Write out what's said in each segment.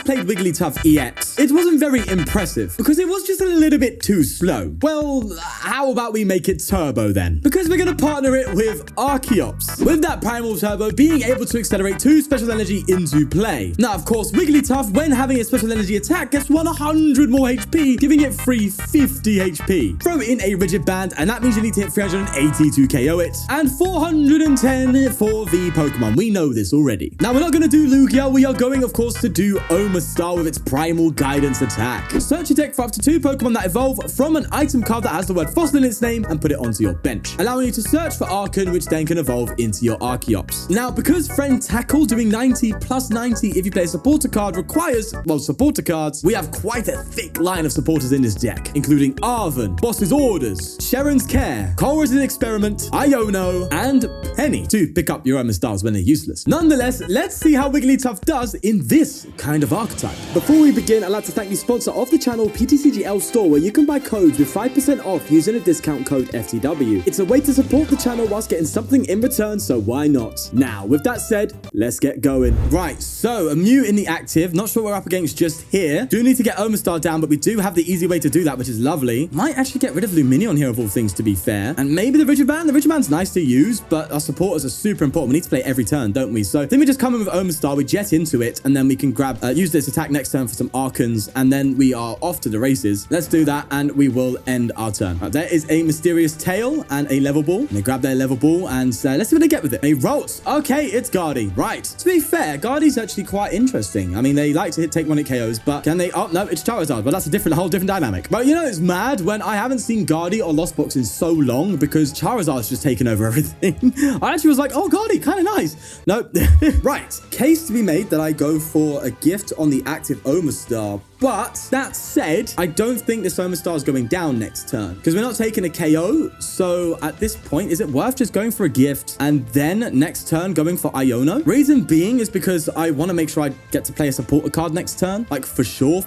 last played Wigglytuff EX, it wasn't very impressive because it was just a little bit too slow. Well, how about we make it turbo then? Because we're going to partner it with Archeops, with that primal turbo being able to accelerate 2 special energy into play. Now, of course, Wigglytuff, when having a special energy attack, gets 100 more HP, giving it 350 HP. Throw in a Rigid Band, and that means you need to hit 380 to KO it, and 410 for the Pokemon. We know this already. Now, we're not going to do Lugia. We are going, of course, to do Omastar with its primal guidance attack. Search your deck for up to 2 Pokemon that evolve from an item card that has the word fossil in its name and put it onto your bench, allowing you to search for Archen, which then can evolve into your Archeops. Now, because Friend Tackle doing 90 plus 90 if you play a supporter card requires, well, supporter cards, we have quite a thick line of supporters in this deck, including Arven, Boss's Orders, Cheren's Care, Colress' Experiment, Iono, and Penny to pick up your Omastars when they're useless. Nonetheless, let's see how Wigglytuff does in this kind of archetype. Before we begin, I'd like to thank the sponsor of the channel, PTCGL Store, where you can buy codes with 5% off using a discount code FTW. It's a way to support the channel whilst getting something in return, so why not? Now, with that said, let's get going. Right, so a Mew in the active. Not sure what we're up against just here. Do need to get Omastar down, but we do have the easy way to do that, which is lovely. Might actually get rid of Lumineon here, of all things, to be fair. And maybe the Rigid Band. The Rigid Band's nice to use, but our supporters are super important. We need to play every turn, don't we? So then we just come in with Omastar, we jet into it, and then we can grab, use this attack next turn for some Archens, and then we are off to the races. Let's do that, and we will end our turn. Right, there is a Mysterious Tail and a Level Ball. And they grab their Level Ball, and let's see what they get with it. They Rolts. Okay, it's Guardy. Right. To be fair, Guardy's actually quite interesting. I mean, they like to take 1-hit KOs, but can they? Oh, no, it's Charizard, but that's a whole different dynamic. But you know, it's mad when I haven't seen Guardy or Lost Box in so long because Charizard's just taken over everything. I actually was like, oh, Guardy, kind of nice. Nope. Right. Case to be made that I go for a gift on the active Omastar. But that said, I don't think this Omastar is going down next turn because we're not taking a KO. So at this point, is it worth just going for a gift and then next turn going for Iono? Reason being is because I want to make sure I get to play a supporter card next turn, like for sure.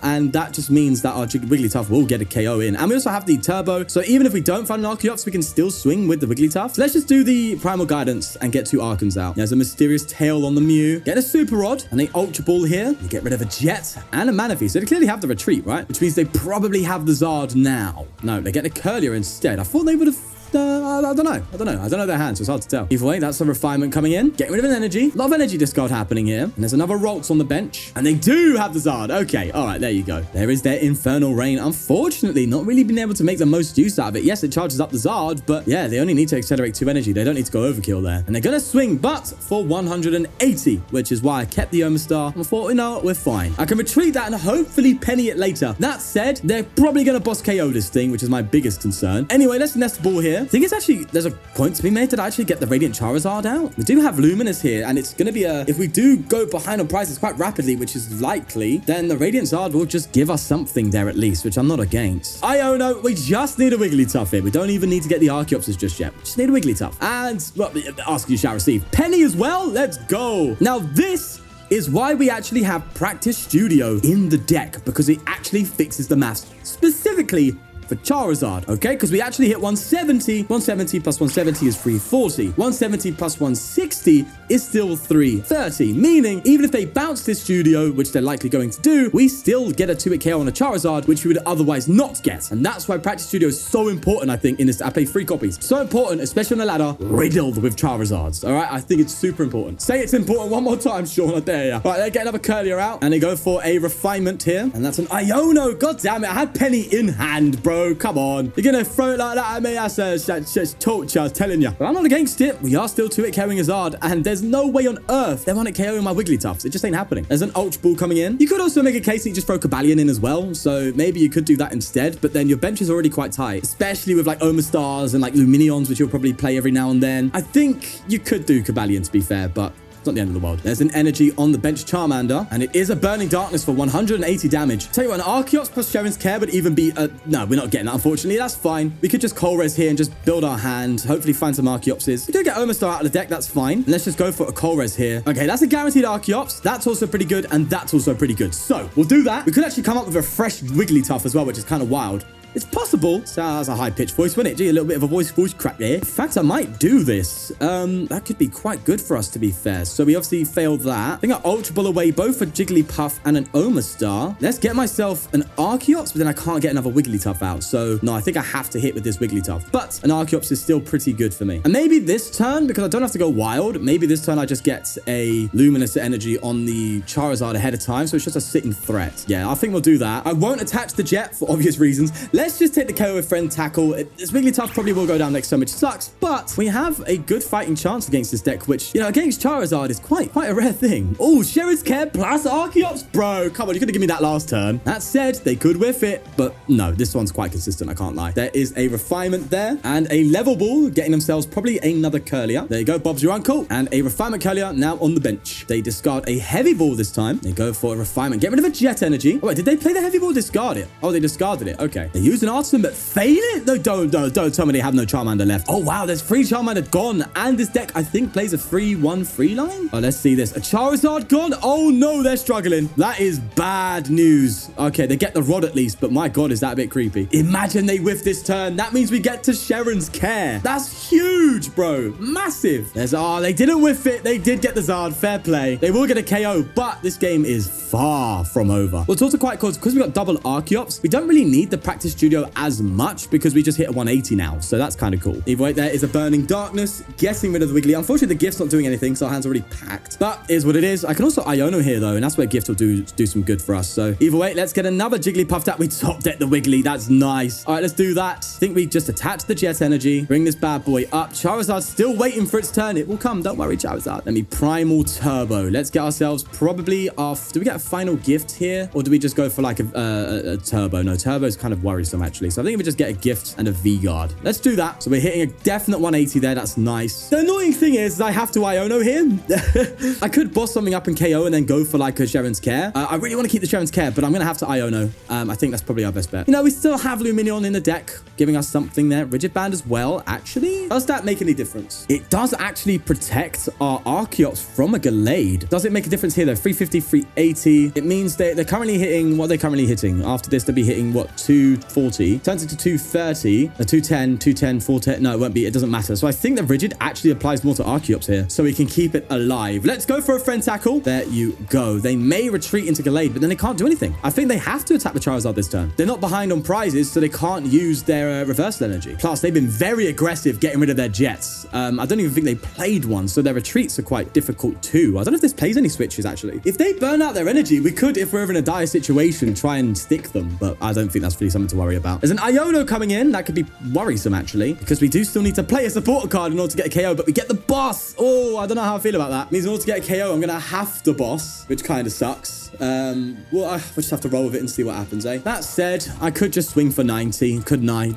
And that just means that our Wigglytuff will get a KO in. And we also have the Turbo. So even if we don't find an Archeops, we can still swing with the Wigglytuff. So let's just do the Primal Guidance and get 2 Archens out. There's a Mysterious Tail on the Mew. Get a Super Rod and an Ultra Ball here. You get rid of a Jet and a Manaphy. So they clearly have the Retreat, right? Which means they probably have the Zard now. No, they get a Curlier instead. I thought they would have... I don't know. I don't know their hands, so it's hard to tell. Either way, that's a refinement coming in. Getting rid of an energy. A lot of energy discard happening here. And there's another Rolts on the bench. And they do have the Zard. Okay, all right, there you go. There is their Infernal Rain. Unfortunately, not really been able to make the most use out of it. Yes, it charges up the Zard, but yeah, they only need to accelerate 2 energy. They don't need to go overkill there. And they're going to swing, but for 180, which is why I kept the Omastar. I thought, you know what, we're fine. I can retreat that and hopefully penny it later. That said, they're probably going to boss KO this thing, which is my biggest concern. Anyway, let's Nest Ball here. I think it's actually, there's a point to be made that I actually get the Radiant Charizard out. We do have Luminous here, and it's going to be if we do go behind on prices quite rapidly, which is likely, then the Radiant Zard will just give us something there at least, which I'm not against. Iono, we just need a Wigglytuff here. We don't even need to get the Archeopses just yet. We just need a Wigglytuff. And, well, ask you shall receive. Penny as well? Let's go. Now, this is why we actually have Practice Studio in the deck, because it actually fixes the maths. Specifically, for Charizard, okay? Because we actually hit 170. 170 plus 170 is 340. 170 plus 160 is still 330. Meaning, even if they bounce this Studio, which they're likely going to do, we still get a 2-hit KO on a Charizard, which we would otherwise not get. And that's why Practice Studio is so important, I think, in this. I play 3 copies. So important, especially on a ladder, riddled with Charizards, all right? I think it's super important. Say it's important one more time, Sean, I dare ya. All right, they get another Curlier out, and they go for a Refinement here. And that's an Iono. God damn it, I had Penny in hand, bro. Come on. You're going to throw it like that at me? That's torture, I'm telling you. But I'm not against it. We are still 2-hit KOing a Zard, and there's no way on earth they want to KO my Wigglytuffs. It just ain't happening. There's an Ultra Ball coming in. You could also make a case that you just throw Cobalion in as well, so maybe you could do that instead, but then your bench is already quite tight, especially with like Omastars and like Lumineons, which you'll probably play every now and then. I think you could do Cobalion, to be fair, but it's not the end of the world. There's an energy on the bench Charmander, and it is a Burning Darkness for 180 damage. Tell you what, an Archeops plus Cheren's Care would even be no, we're not getting that, unfortunately. That's fine. We could just Colress here and just build our hand, hopefully find some Archeopses. We do get Omastar out of the deck, that's fine. And let's just go for a Colress here. Okay, that's a guaranteed Archeops. That's also pretty good, and that's also pretty good. So, we'll do that. We could actually come up with a fresh Wigglytuff as well, which is kind of wild. It's possible. So that's a high-pitched voice, wasn't it? Gee, a little bit of a voice crack there. In fact, I might do this. That could be quite good for us, to be fair. So we obviously failed that. I think I Ultra Ball away both a Jigglypuff and an Omastar. Let's get myself an Archeops, but then I can't get another Wigglytuff out. So no, I think I have to hit with this Wigglytuff. But an Archeops is still pretty good for me. And maybe this turn, because I don't have to go wild, maybe this turn I just get a Luminous Energy on the Charizard ahead of time. So it's just a sitting threat. Yeah, I think we'll do that. I won't attach the jet for obvious reasons. Let's just take the KO with Friend Tackle. This Wigglytuff probably will go down next turn, which sucks. But we have a good fighting chance against this deck, which, you know, against Charizard is quite a rare thing. Oh, Cheren's Care plus Archeops, bro. Come on, you could have given me that last turn. That said, they could whiff it, but no, this one's quite consistent, I can't lie. There is a Refinement there and a Level Ball getting themselves probably another Curlier. There you go, Bob's your uncle. And a Refinement Curlier now on the bench. They discard a Heavy Ball this time. They go for a Refinement. Get rid of a Jet Energy. Oh, wait, did they play the Heavy Ball or discard it? Oh, they discarded it. Okay. They used an Artisan, but fail it? No, don't tell me they have no Charmander left. Oh, wow, there's 3 Charmander gone. And this deck, I think, plays a 3-1 free line. Oh, let's see this. A Charizard gone? Oh, no, they're struggling. That is bad news. Okay, they get the Rod at least, but my God, is that a bit creepy. Imagine they whiff this turn. That means we get to Cheren's Care. That's huge, bro. Massive. There's, oh, they didn't whiff it. They did get the Zard. Fair play. They will get a KO, but this game is far from over. Well, it's also quite cool because we got double Archeops. We don't really need the practice studio as much because we just hit a 180 now. So that's kind of cool. Either way, there is a Burning Darkness, getting rid of the Wiggly. Unfortunately, the Gift's not doing anything, so our hand's already packed. But is what it is. I can also Iono here, though, and that's where Gift will do some good for us. So either way, let's get another Jigglypuff that we top deck the Wiggly. That's nice. All right, let's do that. I think we just attach the Jet Energy, bring this bad boy up. Charizard's still waiting for its turn. It will come. Don't worry, Charizard. Let me Primal Turbo. Let's get ourselves probably off. Do we get a final gift here? Or do we just go for like a Turbo? No, Turbo is kind of worrisome, actually. So I think if we just get a gift and a V-Guard. Let's do that. So we're hitting a definite 180 there. That's nice. The annoying thing is I have to Iono here. I could boss something up in KO and then go for like a Cheren's Care. I really want to keep the Cheren's Care, but I'm going to have to Iono. I think that's probably our best bet. You know, we still have Lumineon in the deck, giving us something there. Rigid Band as well, actually. Does that make any difference? It does actually protect our Archeops from a Gallade. Does it make a difference here, though? 350, 380. It means they're currently hitting... What are they currently hitting? After this, they'll be hitting, what, 240? Turns into 230. 210, 210, 410. No, it won't be. It doesn't matter. So I think that Rigid actually applies more to Archeops here, so we can keep it alive. Let's go for a Friend Tackle. There you go. They may retreat into Gallade, but then they can't do anything. I think they have to attack the Charizard this turn. They're not behind on prizes, so they can't use their reversal energy. Plus, they've been very aggressive getting rid of their Jets. I don't even think they played one, so their retreats are quite difficult too. I don't know if this plays any switches, actually. If they burn out their energy, we could, if we're ever in a dire situation, try and stick them, but I don't think that's really something to worry about. There's an Iono coming in. That could be worrisome, actually, because we do still need to play a supporter card in order to get a KO, but we get the boss. Oh, I don't know how I feel about that. It means in order to get a KO, I'm going to have to boss, which kind of sucks. Well, we'll just have to roll with it and see what happens, eh? That said, I could just swing for 90, couldn't I?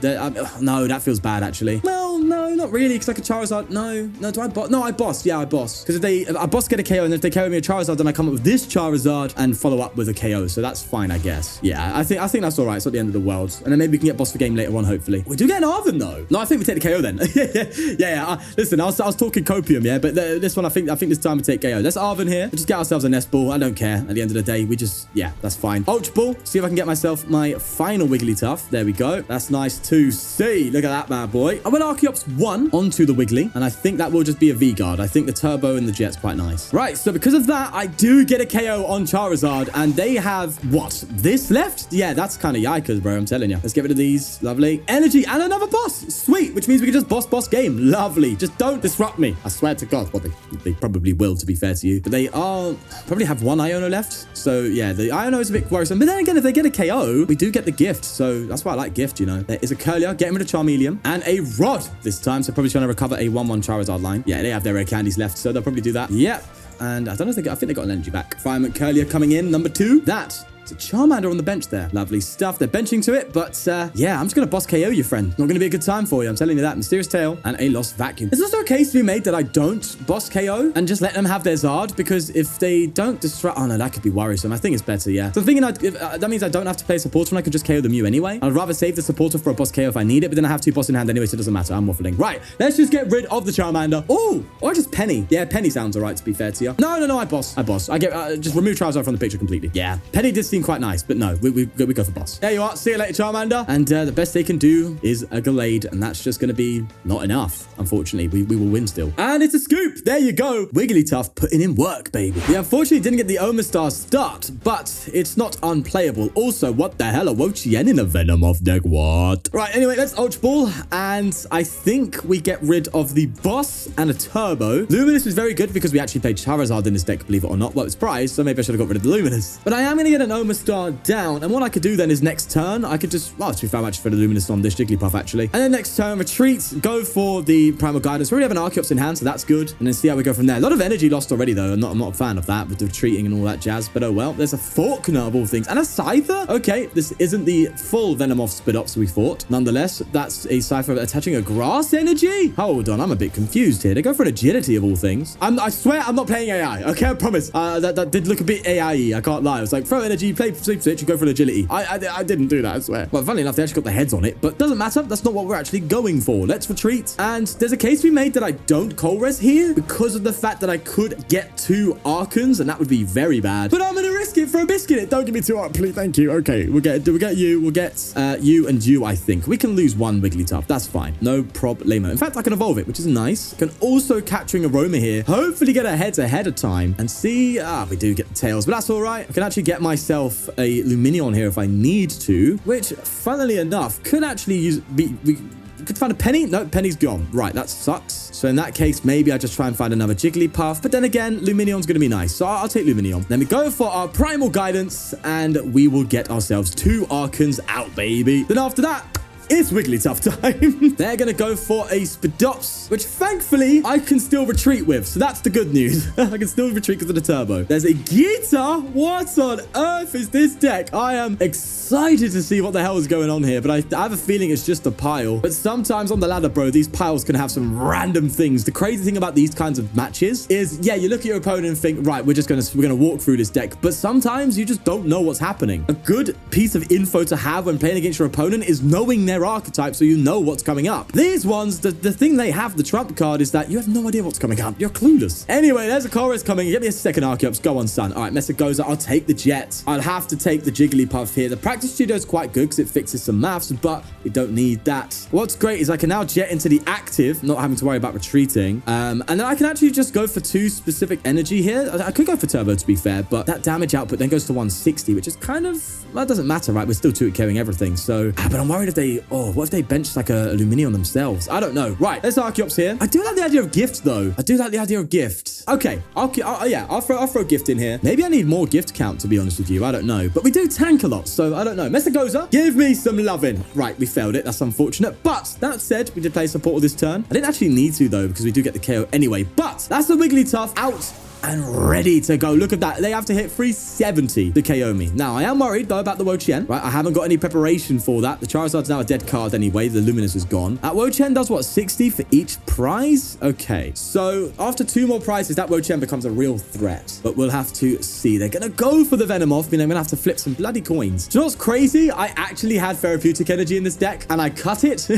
No, that feels bad, actually. Well, no, not really, because I could Charizard. No, do I boss? No, I boss. Yeah, I boss. Because if I boss get a KO, and if they KO me a Charizard, then I come up with this Charizard and follow up with a KO. So that's fine, I guess. Yeah, I think that's all right. It's not the end of the world. And then maybe we can get boss for game later on, hopefully. We do get an Arven, though. No, I think we take the KO then. yeah. Listen, I was talking copium, yeah, but this one, I think this time we take KO. Let's Arven here. We'll just get ourselves a Nest Ball. I don't care. At the end of the day, we just, yeah, that's fine. Ultra Ball. See if I can get myself my final Wigglytuff. There we go. That's nice to see. Look at that bad boy. I went Archeops 1 onto the Wiggly, and I think that will just be a V-Guard. I think the Turbo and the Jet's quite nice. Right, so because of that, I do get a KO on Charizard, and they have, what, this left? Yeah, that's kind of yikers, bro. I'm telling you. Let's get rid of these. Lovely. Energy and another boss. Sweet, which means we can just boss game. Lovely. Just don't disrupt me. I swear to God. Well, they probably will, to be fair to you, but they are probably have one Iono left. So yeah, the Iono is a bit worrisome. But then again, if they get a KO, we do get the gift. So that's why I like gift, you know. There is a Curlier, getting rid of Charmeleon, and a Rod this time. So probably trying to recover a 1-1 Charizard line. Yeah, they have their rare candies left, so they'll probably do that. Yep. And I don't know if I think they got an energy back. Refinement Curlier coming in, number 2. That It's a Charmander on the bench there. Lovely stuff. They're benching to it, but yeah, I'm just going to boss KO you, friend. Not going to be a good time for you. I'm telling you that. Mysterious Tail and a Lost Vacuum. There's also a case to be made that I don't boss KO and just let them have their Zard, because if they don't disrupt... Oh, no, that could be worrisome. I think it's better, yeah. So I'm thinking that means I don't have to play a supporter and I could just KO the Mew anyway. I'd rather save the supporter for a boss KO if I need it, but then I have 2 boss in hand anyway, so it doesn't matter. I'm waffling. Right, let's just get rid of the Charmander. Oh, or just Penny. Yeah, Penny sounds all right, to be fair to you. No, I boss. I get... just remove Charizard from the picture completely. Yeah, Penny did seem seem quite nice, but no, we go for boss. There you are. See you later, Charmander. And the best they can do is a Gallade, and that's just going to be not enough. Unfortunately, we will win still. And it's a scoop. There you go. Wigglytuff putting in work, baby. We unfortunately didn't get the Omastar start, but it's not unplayable. Also, what the hell? A Wo-Chien in a Venomoth deck? What? Right, anyway, let's Ultra Ball, and I think we get rid of the boss and a turbo. Luminous was very good because we actually played Charizard in this deck, believe it or not. Well, it's prized, so maybe I should have got rid of the Luminous. But I am going to get an Omastar down, and what I could do then is next turn, I could just, well, to be fair, I'm actually for the Luminous on this Jigglypuff, actually. And then next turn, retreat, go for the Primal Guidance. We already have an Archeops in hand, so that's good. And then see how we go from there. A lot of energy lost already, though. I'm not a fan of that with the retreating and all that jazz, but oh well. There's a Faulkner of all things, and a Scyther? Okay, this isn't the full Venomoth Spit-Ups we fought. Nonetheless, that's a Scyther attaching a Grass Energy? Hold on, I'm a bit confused here. They go for an Agility of all things. I swear I'm not playing AI, okay? I promise. That did look a bit AI-y, I can't lie. I was like, throw energy, play Sleep Switch, and go for an Agility. I didn't do that, I swear. Well, funnily enough, they actually got the heads on it, but doesn't matter. That's not what we're actually going for. Let's retreat. And there's a case to be made that I don't Colress here because of the fact that I could get 2 Archons, and that would be very bad. But I'm going to risk it for a biscuit. Don't give me 2 Archons, please. Thank you. Okay, we'll get you. We'll get you and you, I think. We can lose 1 Wigglytuff. That's fine. No problemo. In fact, I can evolve it, which is nice. Can also Capturing Aroma here. Hopefully get a heads ahead of time and see. We do get the tails, but that's all right. I can actually get myself a Lumineon here if I need to, which, funnily enough, could actually we could find a Penny. No, Penny's gone. Right, that sucks. So in that case, maybe I just try and find another Jigglypuff. But then again, Lumineon's going to be nice. So I'll take Lumineon. Then we go for our Primal Guidance, and we will get ourselves 2 Archons out, baby. Then after that, it's Wigglytuff time. They're going to go for a Spit-Ups, which thankfully I can still retreat with. So that's the good news. I can still retreat because of the turbo. There's a Gita. What on earth is this deck? I am excited to see what the hell is going on here, but I have a feeling it's just a pile. But sometimes on the ladder, bro, these piles can have some random things. The crazy thing about these kinds of matches is, yeah, you look at your opponent and think, right, we're going to walk through this deck. But sometimes you just don't know what's happening. A good piece of info to have when playing against your opponent is knowing their archetype so you know what's coming up. These ones, the thing they have, the trump card, is that you have no idea what's coming up. You're clueless. Anyway, there's a Colress coming. Get me a second Archeops. Go on, son. All right, Mesagoza. I'll take the Jet. I'll have to take the Jigglypuff here. The practice studio is quite good because it fixes some maths, but we don't need that. What's great is I can now jet into the active, not having to worry about retreating. And then I can actually just go for 2 specific energy here. I could go for turbo, to be fair, but that damage output then goes to 160, which is kind of, well, it doesn't matter, right? We're still 2 carrying everything. So, but I'm worried if they, what if they bench like a Lumineon themselves? I don't know. Right, there's Archeops here. I do like the idea of Gift, though. I do like the idea of Gift. Okay, I'll throw Gift in here. Maybe I need more Gift count, to be honest with you. I don't know. But we do tank a lot, so I don't know. Mesagoza, give me some loving. Right, we failed it. That's unfortunate. But that said, we did play support this turn. I didn't actually need to, though, because we do get the KO anyway. But that's the Wigglytuff out and ready to go. Look at that. They have to hit 370 to KO me. Now, I am worried, though, about the Wo-Chien, right? I haven't got any preparation for that. The Charizard's now a dead card anyway. The Luminous is gone. Wo-Chien does, what, 60 for each prize? Okay. So, after 2 more prizes, that Wo-Chien becomes a real threat. But we'll have to see. They're going to go for the Venomoth. I mean, I'm going to have to flip some bloody coins. Do you know what's crazy? I actually had Therapeutic Energy in this deck, and I cut it.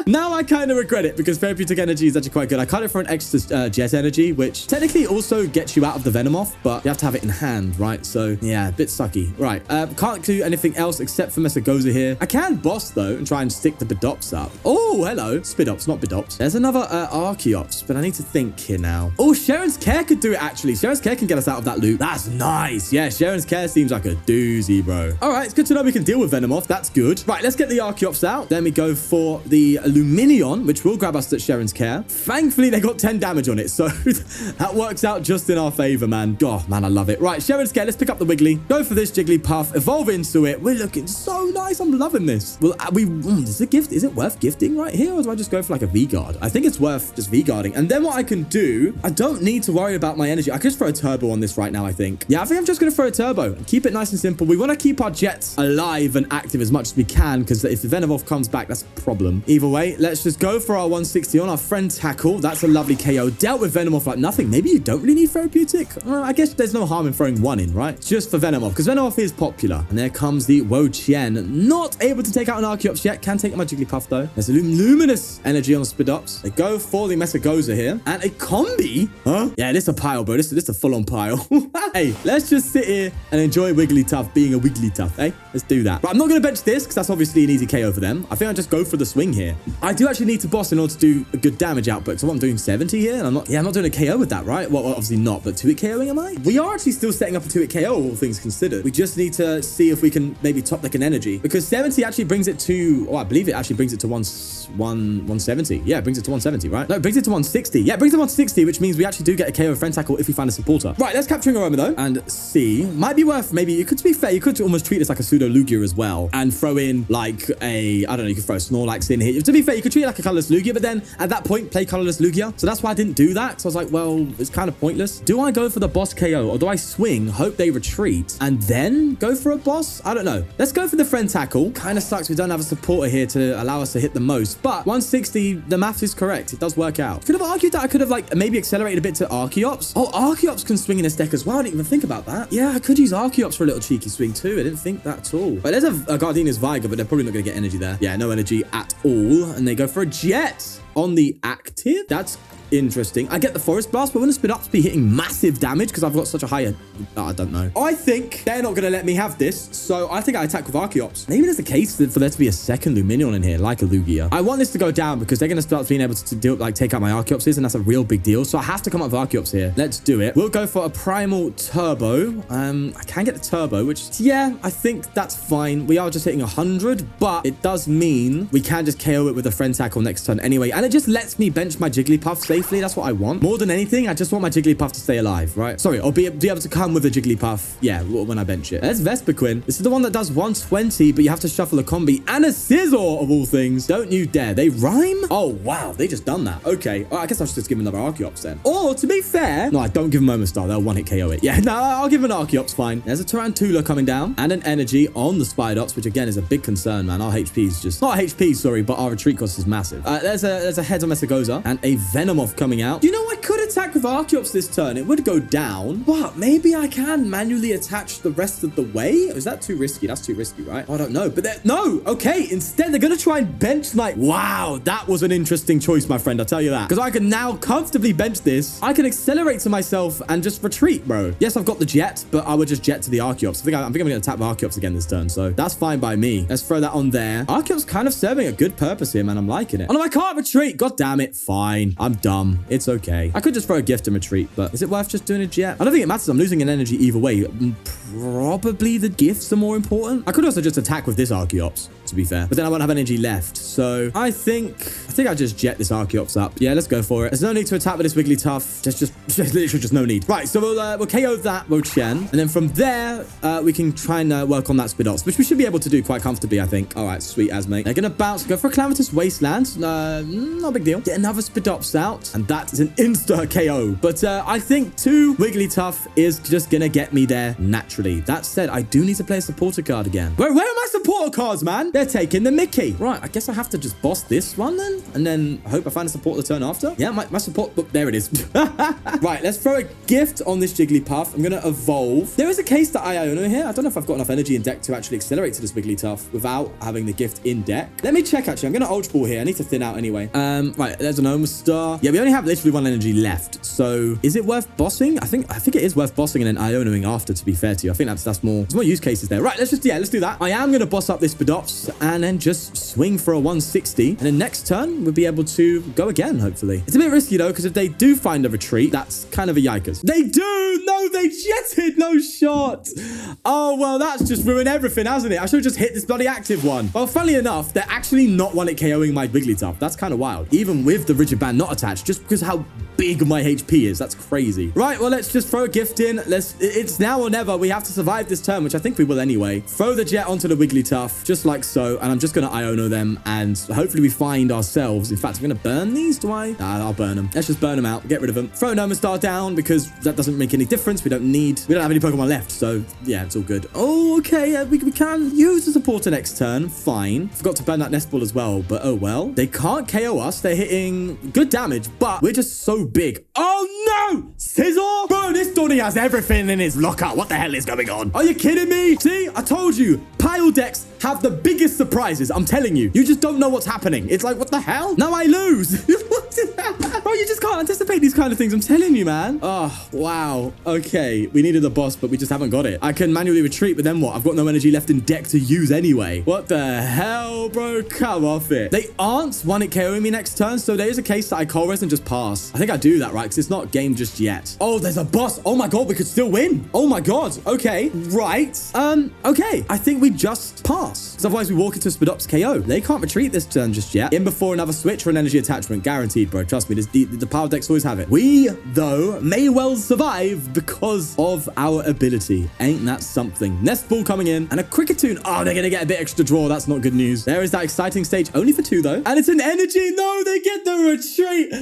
Now I kind of regret it, because Therapeutic Energy is actually quite good. I cut it for an extra Jet Energy, which technically also gets you out of the Venomoth, but you have to have it in hand, right? So yeah, a bit sucky. Right, can't do anything else except for Mesagoza here. I can boss though and try and stick the Bidops up. Oh, hello. Spit-Ups, not Bidops. There's another Archeops, but I need to think here now. Oh, Cheren's Care could do it actually. Cheren's Care can get us out of that loop. That's nice. Yeah, Cheren's Care seems like a doozy, bro. All right, it's good to know we can deal with Venomoth. That's good. Right, let's get the Archeops out. Then we go for the Lumineon, which will grab us at Cheren's Care. Thankfully, they got 10 damage on it, so that works out just in our favor, man. Oh, man, I love it. Right, Cheren's Care. Let's pick up the Wiggly. Go for this Jigglypuff. Evolve into it. We're looking so nice. I'm loving this. Well, is it worth gifting right here, or do I just go for like a V-Guard? I think it's worth just V-Guarding. And then what I can do, I don't need to worry about my energy. I could just throw a turbo on this right now, I think. Yeah, I think I'm just going to throw a turbo and keep it nice and simple. We want to keep our Jets alive and active as much as we can, because if the Venomoth comes back, that's a problem. Either way, Anyway, let's just go for our 160 on our friend Tackle. That's a lovely KO. Dealt with Venomoth like nothing. Maybe you don't really need therapeutic. I guess there's no harm in throwing one in, right? Just for Venomoth, because Venomoth is popular. And there comes the Cheren. Not able to take out an Archeops yet. Can take out my Jigglypuff, though. There's a Luminous Energy on the Spidops. They go for the Mesagoza here. And a combi? Huh? Yeah, this is a pile, bro. This is a full-on pile. Hey, let's just sit here and enjoy Wigglytuff being a Wigglytuff, eh? Let's do that. But I'm not going to bench this, because that's obviously an easy KO for them. I think I'll just go for the swing here. I do actually need to boss in order to do a good damage output. So what, I'm doing 70 here? And I'm not doing a KO with that, right? Well, obviously not, but 2-hit KOing, am I? We are actually still setting up a 2-hit KO, all things considered. We just need to see if we can maybe top like an energy, because 70 actually brings it to, I believe it actually brings it to 170. Yeah, it brings it to 170, right? No, it brings it to 160. Yeah, it brings it to 160, which means we actually do get a KO of friend tackle if we find a supporter. Right, let's Capturing Aroma though, and see. Might be worth, maybe, you could, to be fair, you could almost treat this like a pseudo Lugia as well, and throw in like a, I don't know, you could throw a Snorlax in here. To be fair, you could treat it like a colorless Lugia, but then at that point, play colorless Lugia. So that's why I didn't do that. So I was like, well, it's kind of pointless. Do I go for the boss KO, or do I swing, hope they retreat, and then go for a boss? I don't know. Let's go for the friend tackle. Kind of sucks we don't have a supporter here to allow us to hit the most, but 160, the math is correct. It does work out. Could have argued that I could have like maybe accelerated a bit to Archeops. Oh, Archeops can swing in this deck as well. I didn't even think about that. Yeah, I could use Archeops for a little cheeky swing too. I didn't think that at all. But there's a Gardenia's Viger, but they're probably not going to get energy there. Yeah, no energy at all. And they go for a Jet on the active. That's interesting. I get the Forest Blast, but wouldn't Spidops be hitting massive damage because I've got such a high... I don't know. I think they're not going to let me have this, so I think I attack with Archeops. Maybe there's a case for there to be a second Lumineon in here, like a Lugia. I want this to go down because they're going to start being able to do, like, take out my Archeopses, and that's a real big deal. So I have to come up with Archeops here. Let's do it. We'll go for a Primal Turbo. I can get the Turbo, which, yeah, I think that's fine. We are just hitting 100, but it does mean we can just KO it with a friend tackle next turn anyway, and it just lets me bench my Jigglypuff safely. That's what I want. More than anything, I just want my Jigglypuff to stay alive, right? Sorry, I'll be able to come with a Jigglypuff, yeah, when I bench it. There's Vespiquen. This is the one that does 120, but you have to shuffle a combi and a Scissor, of all things. Don't you dare. They rhyme? Oh, wow. They just done that. Okay. I guess I should just give him another Archeops then. Or, to be fair... No, I don't give him Omastar. They'll one-hit KO it. Yeah, no, I'll give him an Archeops, fine. There's a Tarantula coming down and an energy on the Spidops, which, again, is a big concern, man. Our HP is just... Not HP, sorry, but our retreat cost is massive. There's a Head on Mesagoza and a Venomoth coming out. You know, I could attack with Archeops this turn. It would go down, but maybe I can manually attach the rest of the way. Or is that too risky? That's too risky, right? I don't know, but no. Okay, instead, they're going to try and bench like, wow, that was an interesting choice, my friend. I'll tell you that. Because I can now comfortably bench this. I can accelerate to myself and just retreat, bro. Yes, I've got the Jet, but I would just Jet to the Archeops. I think I'm going to attack the Archeops again this turn, so that's fine by me. Let's throw that on there. Archeops kind of serving a good purpose here, man. I'm liking it. Oh, no, I can't retreat. God damn it. Fine. I'm dumb. It's okay. I could just throw a Gift and retreat, but is it worth just doing a Jet? I don't think it matters. I'm losing an energy either way. Probably the Gifts are more important. I could also just attack with this Archeops, to be fair, but then I won't have energy left. So I think I just Jet this Archeops up. Yeah, let's go for it. There's no need to attack with this Wigglytuff. Just literally just no need. Right, so we'll KO that Cheren, and then from there we can try and work on that Spidops, which we should be able to do quite comfortably, I think. All right, sweet as mate. They're gonna bounce, go for a Calamitous Wasteland. Not a big deal. Get another Spidops out, and that is an insta KO. But I think 2 Wigglytuff is just gonna get me there naturally. That said, I do need to play a supporter card again. Where are my supporter cards, man? They're taking the mickey. Right, I guess I have to just boss this one then, and then I hope I find a support the turn after. Yeah, my support, look, there it is. Right, let's throw a Gift on this Jigglypuff. I'm gonna evolve. There is a case that Iono here. I don't know if I've got enough energy in deck to actually accelerate to this Wigglytuff without having the Gift in deck. Let me check, actually. I'm gonna Ultra Ball here. I need to thin out anyway. Right, there's an Omastar. Yeah, we only have literally 1 energy left. So is it worth bossing? I think it is worth bossing and then Ionoing after, to be fair to you. I think that's more, there's more use cases there. Right, let's do that. I am gonna boss up this Spidops and then just swing for a 160. And then next turn, we'll be able to go again, hopefully. It's a bit risky though, because if they do find a retreat, that's kind of a yikers. They do! No, they jetted! No shot! Oh, well, that's just ruined everything, hasn't it? I should have just hit this bloody active one. Well, funnily enough, they're actually not one at KOing my Wigglytuff. That's kind of wild. Even with the Rigid Band not attached, just because how big my HP is. That's crazy. Right, well, let's just throw a Gift in. It's now or never. We have to survive this turn, which I think we will anyway. Throw the Jet onto the Wigglytuff. Wigglytuff, just like so. And I'm just going to Iono them, and hopefully we find ourselves. In fact, I'm going to burn these. Do I? Nah, I'll burn them. Let's just burn them out. Get rid of them. Throw an Omastar down because that doesn't make any difference. We don't have any Pokemon left. So yeah, it's all good. Oh, okay. We can use the supporter next turn. Fine. Forgot to burn that Nest Ball as well, but oh well. They can't KO us. They're hitting good damage, but we're just so big. Oh no! Scissor? Bro, this Donny has everything in his locker. What the hell is going on? Are you kidding me? See, I told you. Pile decks have the biggest surprises. I'm telling you. You just don't know what's happening. It's like, what the hell? Now I lose. Bro, you just can't anticipate these kind of things. I'm telling you, man. Oh, wow. Okay. We needed a boss, but we just haven't got it. I can manually retreat, but then what? I've got no energy left in deck to use anyway. What the hell, bro? Come off it. They aren't one-hit KOing me next turn, so there is a case that I Colress and just pass. I think I do that, right? Because it's not game just yet. Oh, there's a boss. Oh my god, we could still win. Oh my god. Okay. Right. Okay. I think we just pass. Because otherwise we walk into Spadops KO. They can't retreat this turn just yet. In before another switch or an energy attachment. Guaranteed, bro. Trust me. The power decks always have it. We, though, may well survive because of our ability. Ain't that something? Nest Ball coming in and a Cricketune. Oh, they're going to get a bit extra draw. That's not good news. There is that exciting stage. Only for 2, though. And it's an energy. No, they get the retreat.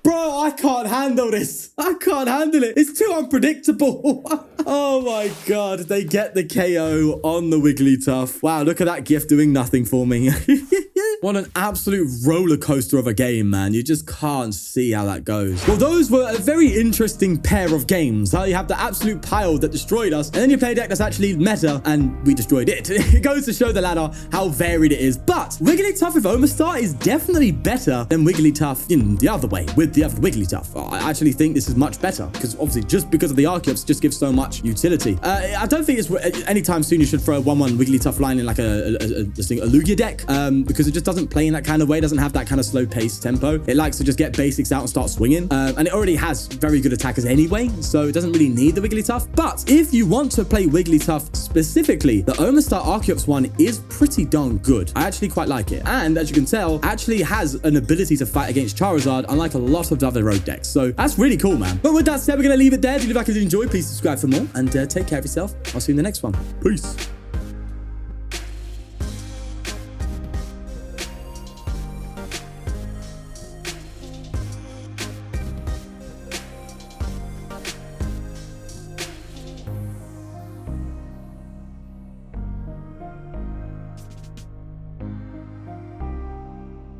Bro, I can't handle this. I can't handle it. It's too unpredictable. Oh my god. They get the KO on the Wigglytuff. Wow, look at that gift doing nothing for me. What an absolute roller coaster of a game, man. You just can't see how that goes. Well, those were a very interesting pair of games. How you have the absolute pile that destroyed us, and then you play a deck that's actually meta, and we destroyed it. It goes to show the ladder how varied it is. But Wigglytuff with Omastar is definitely better than Wigglytuff in the other way, with the other Wigglytuff. I actually think this is much better, because obviously just because of the Archeops just gives so much utility. I don't think it's anytime soon you should throw a 1-1 Wigglytuff line in like a Lugia deck, because it just doesn't play in that kind of way, doesn't have that kind of slow pace tempo. It likes to just get basics out and start swinging, and it already has very good attackers anyway, so it doesn't really need the Wigglytuff. But if you want to play Wigglytuff specifically, the Omastar Archeops one is pretty darn good. I actually quite like it, and as you can tell, actually has an ability to fight against Charizard, unlike a lot of the other road decks. So that's really cool, man. But with that said, we're gonna leave it there. If you like and enjoy, please subscribe for more, and take care of yourself. I'll see you in the next one. Peace.